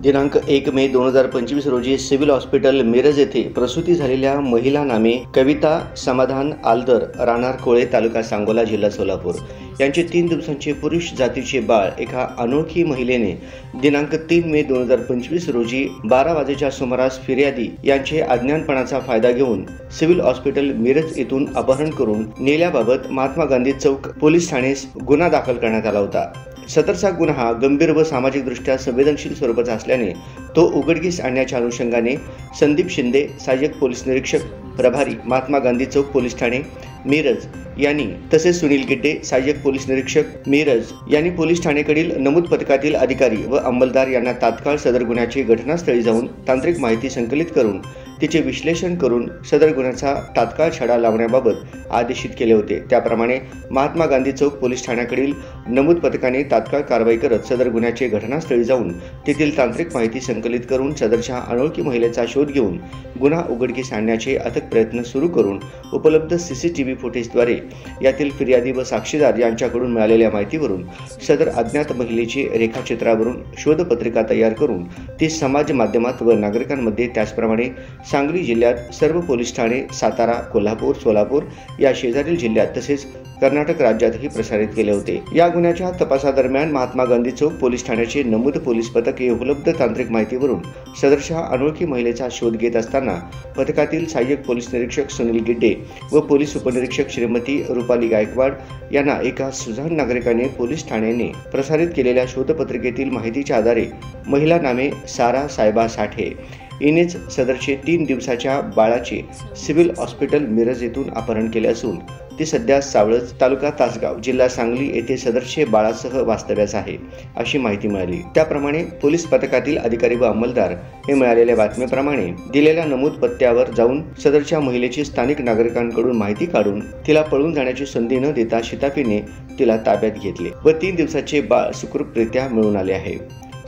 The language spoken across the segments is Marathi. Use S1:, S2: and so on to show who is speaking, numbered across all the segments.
S1: दिनांक 1 मे 2025 रोजी सिव्हिल हॉस्पिटल मिरज येथे प्रसूती झालेल्या महिला नामे कविता समाधान आलदर, राहणार कोळे, तालुका सांगोला, जिल्हा सोलापूर यांचे 3 दिवसांचे पुरुष जातीचे बाळ एका अनोळखी महिलेने दिनांक 3 मे 2025 रोजी 12 वाजेच्या सुमारास फिर्यादी यांचे अज्ञानपणाचा फायदा घेऊन सिव्हिल हॉस्पिटल मिरज येथून अपहरण करून नेल्याबाबत महात्मा गांधी चौक पोलीस ठाण्यास गुन्हा दाखल करण्यात आला होता। सदरचा गुन्हा गंभीर व सामाजिकदृष्ट्या संवेदनशील स्वरूपाचा असल्याने तो उघडकीस आणण्याच्या अनुषंगाने संदीप शिंदे, सहाय्यक पोलीस निरीक्षक प्रभारी, महात्मा गांधी चौक पोलीस ठाणे मिरज यांनी तसेच सुनील गिड्डे, सहाय्यक पोलीस निरीक्षक मिरज यांनी पोलीस ठाणेकडील नमूद पथकातील अधिकारी व अंमलदार यांना तात्काळ सदर गुन्ह्याची घटनास्थळी जाऊन तांत्रिक माहिती संकलित करून तिचे विश्लेषण करून सदर गुन्ह्याचा तात्काळ छडा लावण्याबाबत आदेशित केले होते। त्याप्रमाणे महात्मा गांधी चौक पोलीस ठाण्याकडील नमूद पथकाने तात्काळ कारवाई करत सदर गुन्ह्याचे घटनास्थळी जाऊन तेथील तांत्रिक माहिती संकलित करून सदरच्या अनोळखी महिलेचा शोध घेऊन गुन्हा उघडकीस आणण्याचे अथक प्रयत्न सुरू करून उपलब्ध सीसीटीव्ही फुटेजद्वारे यातील फिर्यादी व साक्षीदार यांच्याकडून मिळालेल्या माहितीवरून सदर अज्ञात महिलेची रेखाचित्रावरून शोधपत्रिका तयार करून ती समाज माध्यमात व नागरिकांमध्ये त्याचप्रमाणे सांगली जिल्ह्यात सर्व पोलीस ठाणे, सातारा, कोल्हापूर, सोलापूर या शेजारील जिल्ह्यात तसेच कर्नाटक राज्यातही प्रसारित केले होते। या गुन्ह्याच्या तपासादरम्यान महात्मा गांधी चौक पोलीस ठाण्याचे नमूद पोलीस पथक हे उपलब्ध तांत्रिक माहितीवरून सदरच्या अनोळखी महिलेचा शोध घेत असताना पथकातील सहाय्यक पोलीस निरीक्षक सुनील गिड्डे व पोलीस उपनिरीक्षक श्रीमती रुपाली गायकवाड यांना एका सुजाण नागरिकाने पोलीस ठाण्याने प्रसारित केलेल्या शोधपत्रिकेतील माहितीच्या आधारे महिला नामे सारा साहेबा साठे हिनेच सदरचे 3 दिवसाच्या बाळाचे सिव्हिल हॉस्पिटल मिरज येथून अपहरण केले असून ती सध्या सावळज, तालुका तासगाव, जिल्हा सांगली येथे सदरचे बाळासह वास्तव्यास आहे अशी माहिती मिळाली। त्याप्रमाणे पोलीस पथकातील अधिकारी व अंमलदार हे मिळालेल्या बातमीप्रमाणे दिलेल्या नमूद पत्त्यावर जाऊन सदरच्या महिलेची स्थानिक नागरिकांकडून माहिती काढून तिला पळून जाण्याची संधी न देता शिताफीने तिला ताब्यात घेतले व 3 दिवसाचे बाळ सुखरूपरित्या मिळून आले आहे।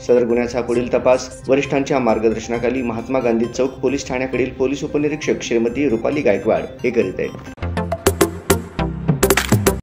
S1: सदर गुन्ह्याचा पुढील तपास वरिष्ठांच्या मार्गदर्शनाखाली महात्मा गांधी चौक पोलीस ठाण्याकडील पोलीस उपनिरीक्षक श्रीमती रुपाली गायकवाड हे करीत आहेत।